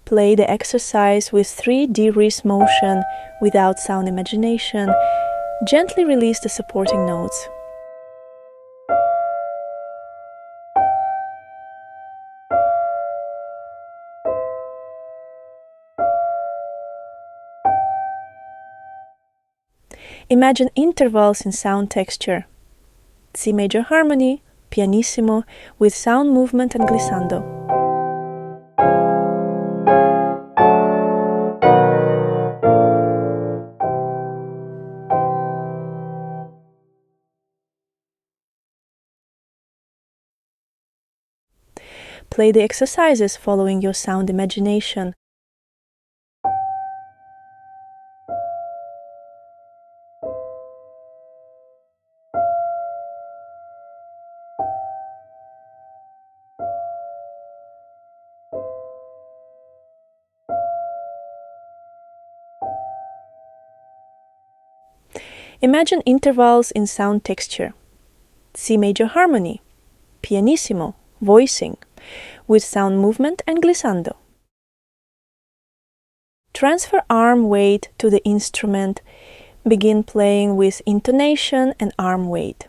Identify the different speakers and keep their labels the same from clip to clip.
Speaker 1: Play the exercise with 3D wrist motion without sound imagination. Gently release the supporting notes. Imagine intervals in sound texture. C major harmony, pianissimo, with sound movement and glissando. Play the exercises following your sound imagination. Imagine intervals in sound texture. C major harmony, pianissimo, voicing, with sound movement and glissando. Transfer arm weight to the instrument. Begin playing with intonation and arm weight.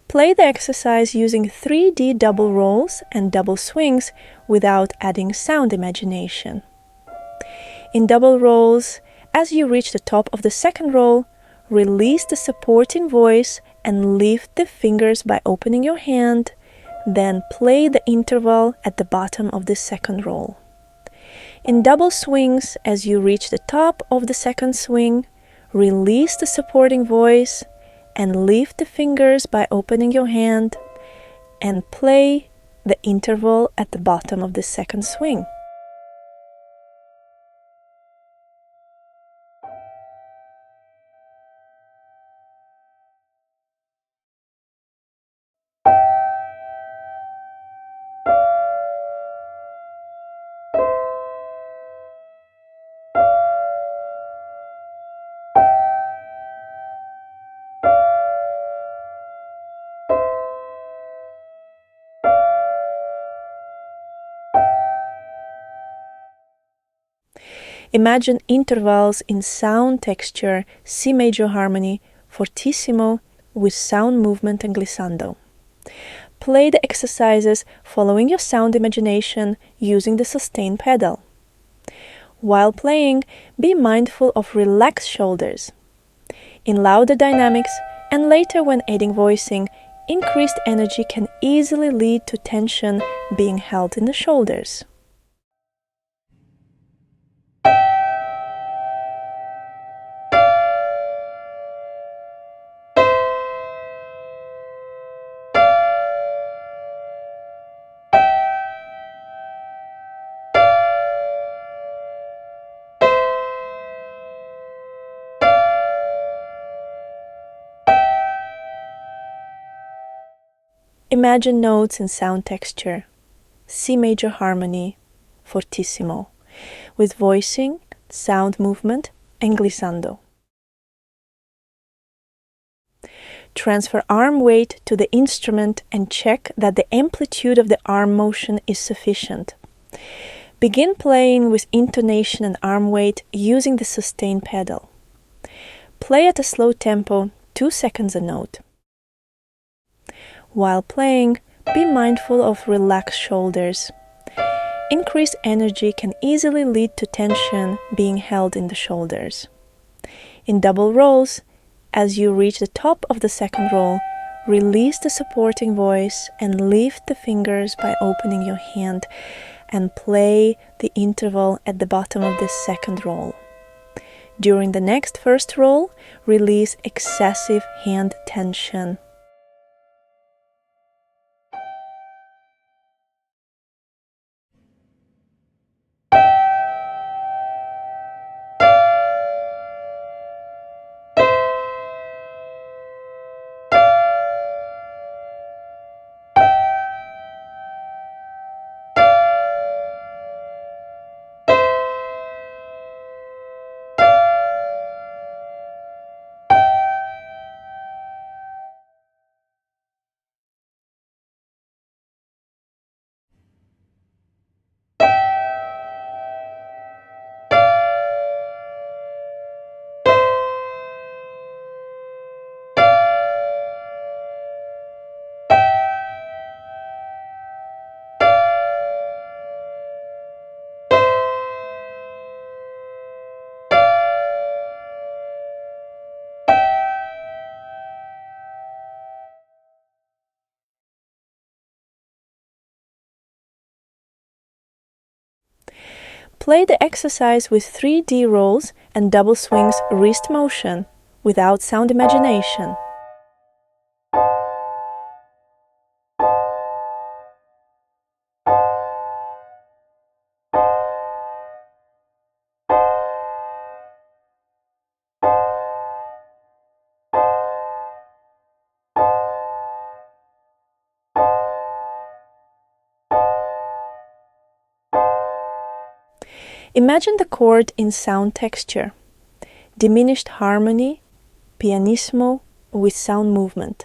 Speaker 1: Play the exercise using 3D double rolls and double swings without adding sound imagination. In double rolls, as you reach the top of the second roll, release the supporting voice and lift the fingers by opening your hand, then play the interval at the bottom of the second roll. In double swings, as you reach the top of the second swing, release the supporting voice and lift the fingers by opening your hand and play the interval at the bottom of the second swing. Imagine intervals in sound texture, C major harmony, Fortissimo, with sound movement and glissando. Play the exercises following your sound imagination using the sustain pedal. While playing, be mindful of relaxed shoulders. In louder dynamics, and later when adding voicing, increased energy can easily lead to tension being held in the shoulders. Imagine notes in sound texture, C major harmony, Fortissimo, with voicing, sound movement, and glissando. Transfer arm weight to the instrument and check that the amplitude of the arm motion is sufficient. Begin playing with intonation and arm weight using the sustain pedal. Play at a slow tempo, 2 seconds a note. While playing, be mindful of relaxed shoulders. Increased energy can easily lead to tension being held in the shoulders. In double rolls, as you reach the top of the second roll, release the supporting voice and lift the fingers by opening your hand and play the interval at the bottom of this second roll. During the next first roll, release excessive hand tension. Play the exercise with 3D rolls and double swings wrist motion without sound imagination. Imagine the chord in sound texture, diminished harmony, pianissimo with sound movement.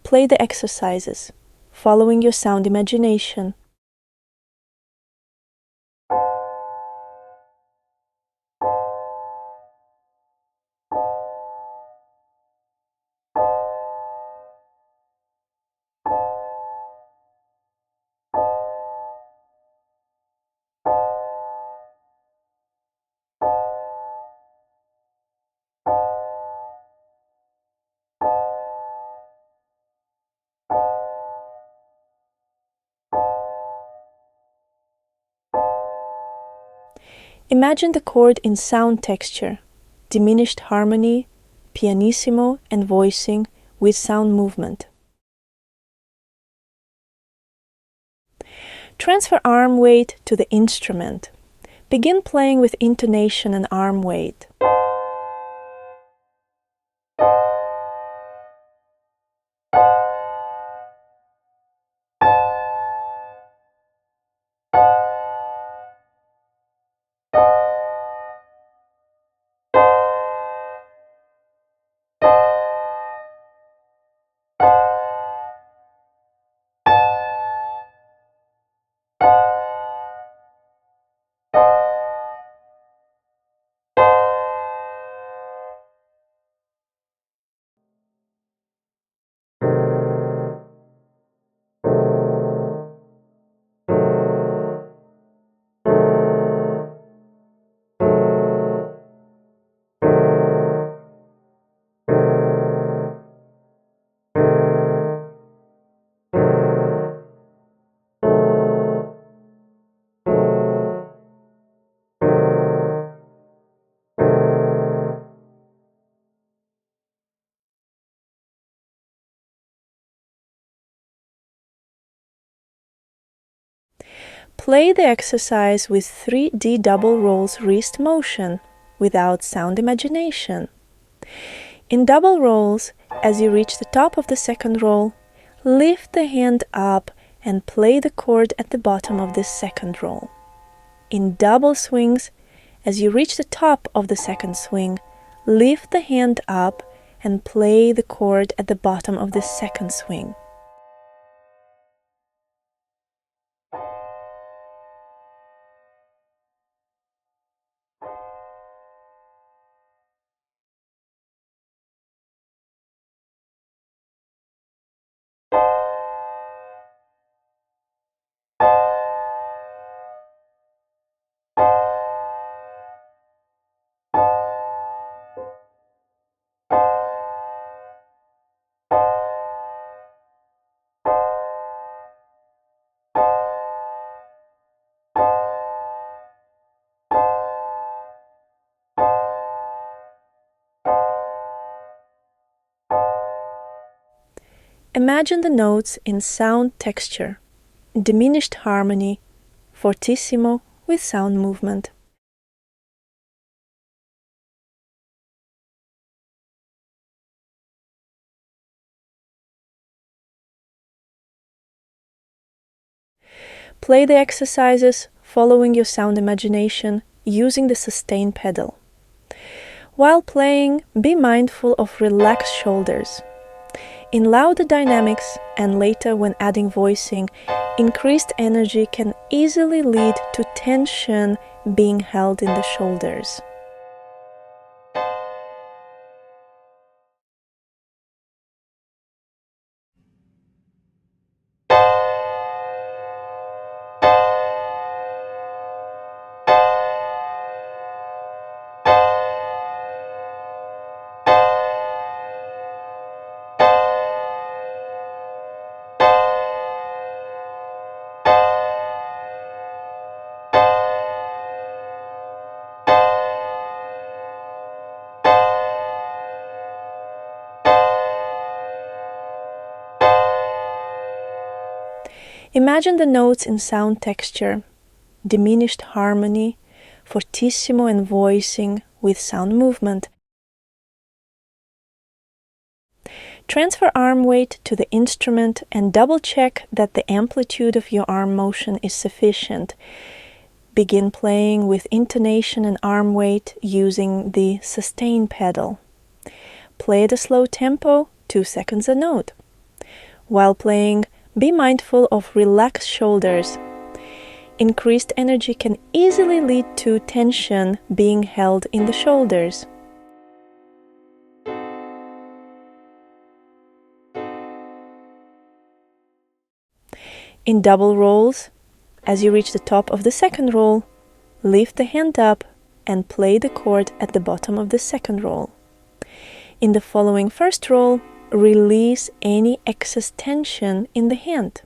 Speaker 1: Play the exercises, following your sound imagination. Imagine the chord in sound texture, diminished harmony, pianissimo and voicing with sound movement. Transfer arm weight to the instrument. Begin playing with intonation and arm weight. Play the exercise with 3D double rolls wrist motion without sound imagination. In double rolls, as you reach the top of the second roll, lift the hand up and play the chord at the bottom of the second roll. In double swings, as you reach the top of the second swing, lift the hand up and play the chord at the bottom of the second swing. Imagine the notes in sound texture, diminished harmony, fortissimo with sound movement. Play the exercises following your sound imagination using the sustain pedal. While playing, be mindful of relaxed shoulders. In louder dynamics and later when adding voicing, increased energy can easily lead to tension being held in the shoulders. Imagine the notes in sound texture, diminished harmony, fortissimo and voicing with sound movement. Transfer arm weight to the instrument and double-check that the amplitude of your arm motion is sufficient. Begin playing with intonation and arm weight using the sustain pedal. Play at a slow tempo, 2 seconds a note. While playing, be mindful of relaxed shoulders. Increased energy can easily lead to tension being held in the shoulders. In double rolls, as you reach the top of the second roll, lift the hand up and play the chord at the bottom of the second roll. In the following first roll, release any excess tension in the hand.